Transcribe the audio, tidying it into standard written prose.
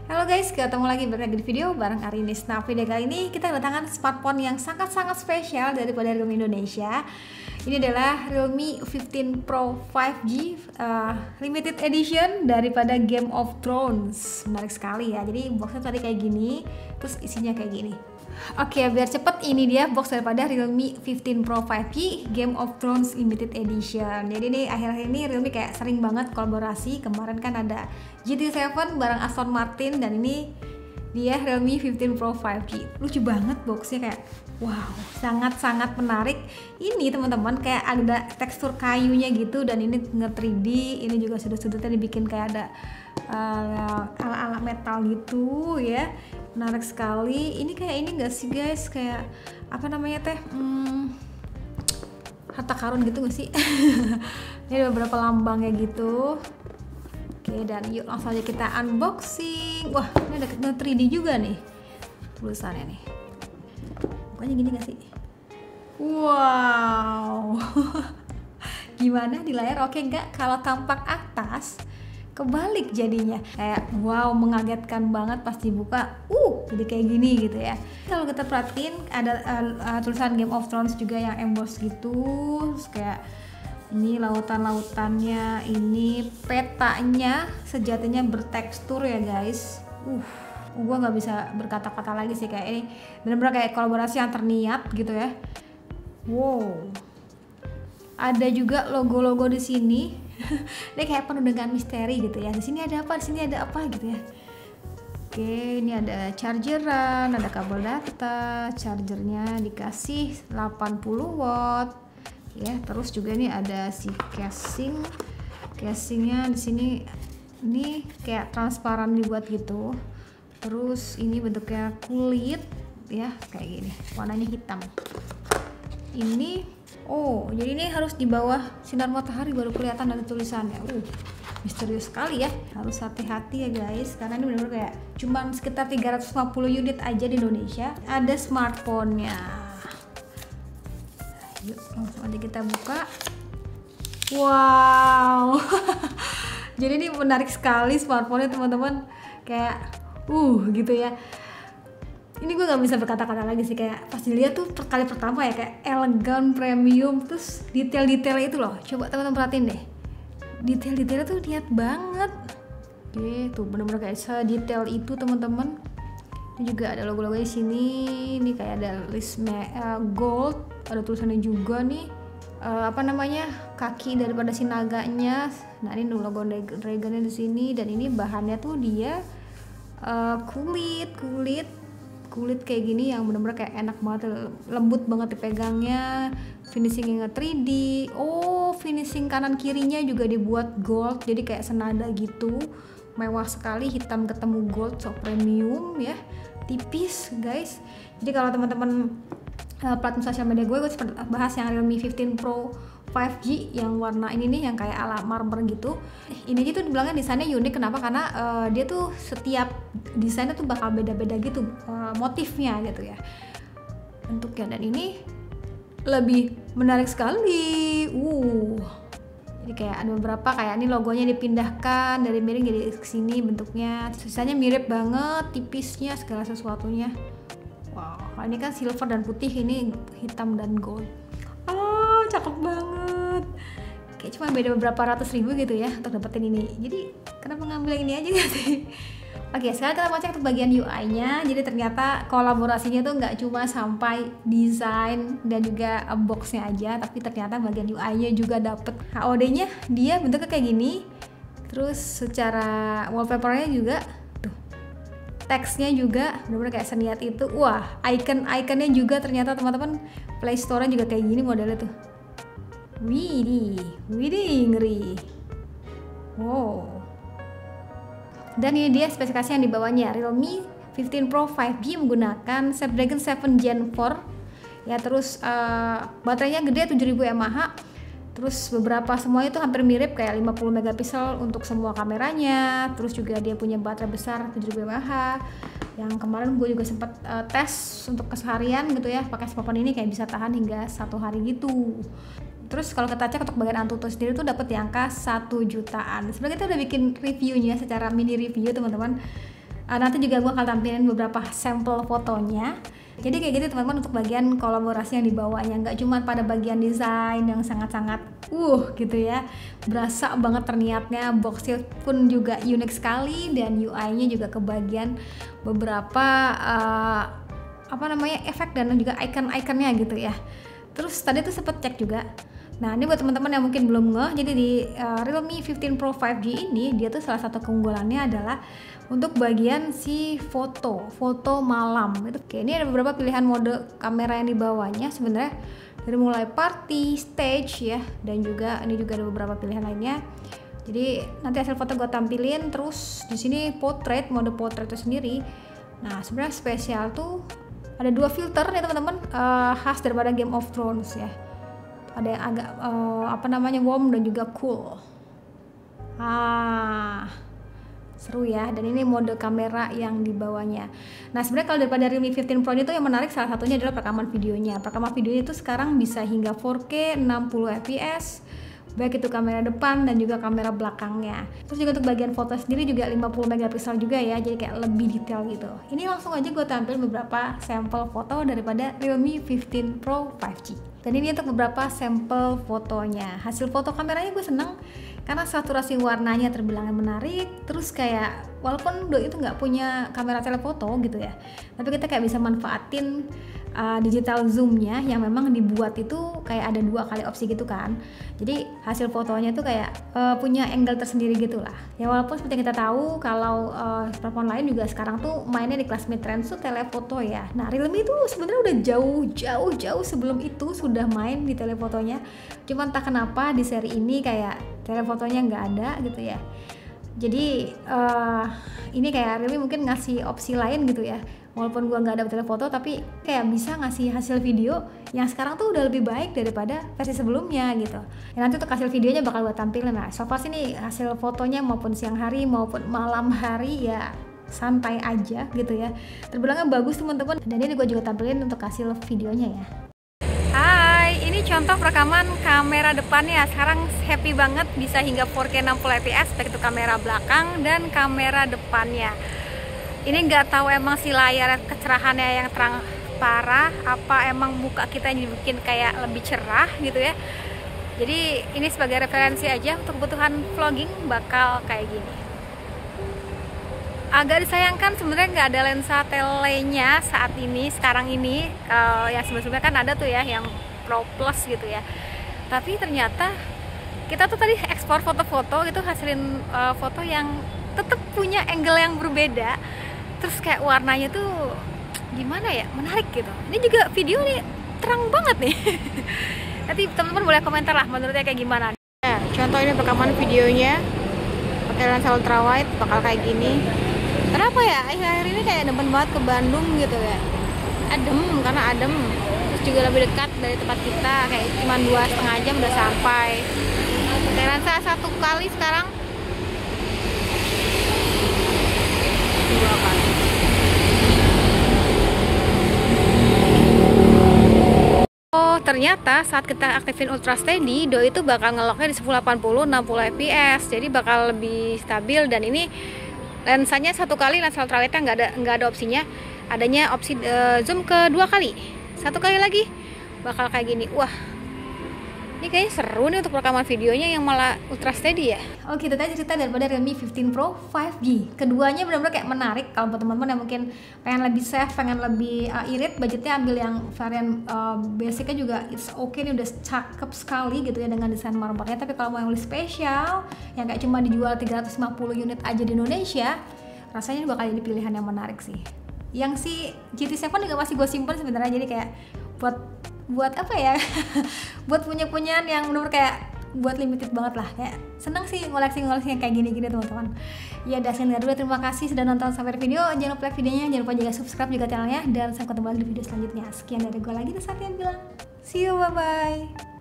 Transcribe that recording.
Halo guys, ketemu lagi di video bareng Arinis. Nah, video kali ini kita kedatangan smartphone yang sangat-sangat spesial daripada Realme Indonesia. Ini adalah Realme 15 Pro 5G limited edition daripada Game of Thrones. Menarik sekali ya. Jadi boxnya tadi kayak gini, terus isinya kayak gini. Oke, biar cepet, ini dia box daripada Realme 15 Pro 5G Game of Thrones Limited Edition. Jadi nih akhir-akhir ini Realme kayak sering banget kolaborasi. Kemarin kan ada GT7 bareng Aston Martin, dan ini dia Realme 15 Pro 5G. Lucu banget boxnya, kayak wow, sangat-sangat menarik. Ini teman-teman kayak ada tekstur kayunya gitu, dan ini nge-3D. Ini juga sudut-sudutnya dibikin kayak ada ala-ala metal gitu ya. Menarik sekali. Ini kayak ini gak sih guys, kayak apa namanya teh, harta karun gitu gak sih? Ini ada beberapa lambangnya gitu. Oke, dan yuk langsung aja kita unboxing. Wah, ini ada 3D juga nih tulisannya nih. Pokoknya gini gak sih? Wow. Gimana di layar? Oke nggak? Kalau tampak atas kebalik jadinya, kayak wow, mengagetkan banget pas dibuka. Jadi kayak gini gitu ya. Kalau kita perhatiin ada tulisan Game of Thrones juga yang emboss gitu. Terus kayak ini lautan-lautannya, ini petanya sejatinya bertekstur ya guys. Gua nggak bisa berkata-kata lagi sih, kayak ini bener-bener kayak kolaborasi yang terniat gitu ya. Wow. Ada juga logo-logo di sini. Ini kayak penuh dengan misteri gitu ya. Di sini ada apa? Di sini ada apa gitu ya. Oke, ini ada chargeran, ada kabel data, chargernya dikasih 80 watt. Ya, terus juga ini ada si casingnya di sini. Ini kayak transparan dibuat gitu. Terus ini bentuknya kulit ya, kayak gini, warnanya hitam. Ini jadi ini harus di bawah sinar matahari baru kelihatan ada tulisannya. Misterius sekali ya. Harus hati-hati ya guys, karena ini benar-benar kayak cuman sekitar 350 unit aja di Indonesia. Ada smartphone-nya. Yuk langsung aja kita buka. Wow. Jadi ini menarik sekali smartphone-nya teman-teman. Kayak gitu ya. Ini gue gak bisa berkata-kata lagi sih, kayak pas dilihat tuh kali pertama ya, kayak elegan, premium, terus detail-detailnya itu loh. Coba teman-teman perhatiin deh, detail-detailnya tuh niat banget. Oke, tuh bener-bener kayak sedetail itu teman-teman. Ini juga ada logo-logo di sini. Ini kayak ada list gold, ada tulisannya juga nih. Apa namanya, kaki daripada si naganya. Nah ini logo dragonnya di sini, dan ini bahannya tuh dia kulit kayak gini yang bener-bener kayak enak banget, lembut banget dipegangnya, finishingnya 3D. Finishing kanan kirinya juga dibuat gold, jadi kayak senada gitu, mewah sekali, hitam ketemu gold, so premium ya, tipis guys. Jadi kalau teman-teman platform sosial media gue bahas yang Realme 15 Pro 5G yang warna ini nih, yang kayak ala marmer gitu. Ini tuh dibilangnya desainnya unik. Kenapa? Karena dia tuh setiap desainnya tuh bakal beda-beda gitu, motifnya gitu ya, bentuknya. Dan ini lebih menarik sekali. Jadi kayak ada beberapa, kayak ini logonya dipindahkan dari miring jadi kesini bentuknya. Sisanya mirip banget, tipisnya, segala sesuatunya. Wow, kalau ini kan silver dan putih, ini hitam dan gold. Cakep banget. Kayak cuma beda beberapa ratus ribu gitu ya untuk dapetin ini. Jadi kenapa ngambil yang ini aja gak sih? Oke, sekarang kita mau cek untuk bagian UI-nya. Jadi ternyata kolaborasinya tuh nggak cuma sampai desain dan juga box-nya aja, tapi ternyata bagian UI-nya juga dapet. HOD-nya dia bentuknya kayak gini. Terus secara wallpaper-nya juga tuh, teksnya juga bener-bener kayak seniat itu. Wah, icon-iconnya juga ternyata teman-teman, Play Store-nya juga kayak gini modelnya tuh. Widih, ngeri. Wow. Dan ini dia spesifikasi yang dibawanya. Realme 15 Pro 5G menggunakan Snapdragon 7 Gen 4 ya. Terus baterainya gede, 7000 mAh. Terus beberapa semuanya itu hampir mirip, kayak 50 megapiksel untuk semua kameranya. Terus juga dia punya baterai besar 7000 mAh. Yang kemarin gue juga sempat tes untuk keseharian gitu ya, pakai smartphone ini kayak bisa tahan hingga 1 hari gitu. Terus kalau kita cek untuk bagian Antutu sendiri tuh dapat di angka 1 jutaan. Sebenarnya kita udah bikin reviewnya secara mini review teman-teman. Nanti juga gue akan tampilin beberapa sampel fotonya. Jadi kayak gitu teman-teman untuk bagian kolaborasi yang dibawanya, nggak cuma pada bagian desain yang sangat-sangat gitu ya, berasa banget terniatnya. Boxnya pun juga unik sekali dan UI-nya juga ke bagian beberapa efek dan juga icon-iconnya gitu ya. Terus tadi tuh sempet cek juga. Nah ini buat teman-teman yang mungkin belum ngeh, jadi di Realme 15 Pro 5G ini dia tuh salah satu keunggulannya adalah untuk bagian si foto malam itu. Oke, ini ada beberapa pilihan mode kamera yang dibawanya sebenarnya, dari mulai party, stage ya, dan juga ini juga ada beberapa pilihan lainnya. Jadi nanti hasil foto gue tampilin. Terus di sini portrait, mode portrait itu sendiri. Nah sebenarnya spesial tuh ada 2 filter nih teman-teman, khas daripada Game of Thrones ya. Ada yang agak warm dan juga cool. Seru ya, dan ini mode kamera yang dibawanya. Nah sebenarnya kalau daripada Realme 15 Pro itu yang menarik salah satunya adalah perekaman videonya. Perekaman videonya itu sekarang bisa hingga 4K 60 fps, baik itu kamera depan dan juga kamera belakangnya. Terus juga untuk bagian foto sendiri juga 50 megapiksel juga ya, jadi kayak lebih detail gitu. Ini langsung aja gue tampil beberapa sampel foto daripada Realme 15 Pro 5G. Dan ini untuk beberapa sampel fotonya. Hasil foto kameranya gue seneng karena saturasi warnanya terbilang menarik. Terus kayak walaupun Doi itu nggak punya kamera telefoto gitu ya, tapi kita kayak bisa manfaatin digital zoomnya yang memang dibuat itu kayak ada 2 kali opsi gitu kan. Jadi hasil fotonya tuh kayak punya angle tersendiri gitu lah ya. Walaupun seperti kita tahu kalau smartphone lain juga sekarang tuh mainnya di kelas mid range tuh telefoto ya. Nah Realme itu sebenarnya udah jauh sebelum itu sudah main di telefotonya. Cuman tak kenapa di seri ini kayak telefotonya nggak ada gitu ya. Jadi ini kayak Realme mungkin ngasih opsi lain gitu ya. Walaupun gua nggak ada telefoto, tapi kayak bisa ngasih hasil video yang sekarang tuh udah lebih baik daripada versi sebelumnya gitu. Ya, nanti untuk hasil videonya bakal gua tampilin. Nah so far sih nih hasil fotonya maupun siang hari maupun malam hari ya santai aja gitu ya. Terbilangnya bagus teman-teman. Dan ini gua juga tampilin untuk hasil videonya ya. Ini contoh perekaman kamera depannya. Sekarang happy banget bisa hingga 4K 60 fps, baik itu kamera belakang dan kamera depannya. Ini nggak tahu emang si layar kecerahannya yang terang parah, apa emang muka kita yang dibikin kayak lebih cerah gitu ya. Jadi ini sebagai referensi aja untuk kebutuhan vlogging bakal kayak gini. Agak disayangkan sebenarnya nggak ada lensa telenya saat ini, sekarang ini. Yang sebelumnya kan ada tuh ya yang Pro Plus gitu ya. Tapi ternyata kita tuh tadi ekspor foto-foto gitu, hasilin foto yang tetap punya angle yang berbeda. Terus kayak warnanya tuh gimana ya, menarik gitu. Ini juga video nih terang banget nih. Nanti teman-teman boleh komentar lah menurutnya kayak gimana. Nah, contoh ini rekaman videonya pakai lensa ultrawide bakal kayak gini. Kenapa ya akhir-akhir ini kayak demen banget ke Bandung gitu ya. Adem, karena adem. Terus juga lebih dekat dari tempat kita, kayak cuma 2,5 jam udah sampai. Pakai lensa 1 kali sekarang 2 kali. Oh ternyata saat kita aktifin Ultra Steady, Doi itu bakal ngeloknya di 1080 60 fps, jadi bakal lebih stabil. Dan ini lensanya 1 kali, lensa ultrawide nggak ada opsinya, adanya opsi zoom ke 2 kali. 1 kali lagi bakal kayak gini. Wah, ini kayaknya seru nih untuk rekaman videonya yang malah Ultra Steady ya. Oke, itu tadi cerita daripada Realme 15 Pro 5G. Keduanya benar-benar kayak menarik kalau buat teman-teman yang mungkin pengen lebih safe, pengen lebih irit, budgetnya ambil yang varian basicnya juga it's okay nih, udah cakep sekali gitu ya dengan desain marmernya. Tapi kalau mau yang lebih spesial, yang kayak cuma dijual 350 unit aja di Indonesia, rasanya ini bakal jadi pilihan yang menarik sih. Yang si GT7 juga masih gue simpen sebenarnya, jadi kayak buat apa ya buat punya-punyaan yang menurut kayak buat limited banget lah. Kayak seneng sih ngoleksi yang kayak gini-gini teman-teman. Ya udah sekian dulu, terima kasih sudah nonton sampai video. Jangan lupa like videonya, jangan lupa juga subscribe juga channelnya, dan sampai ketemu lagi di video selanjutnya. Sekian dari gue lagi, Satya bilang see you, bye bye.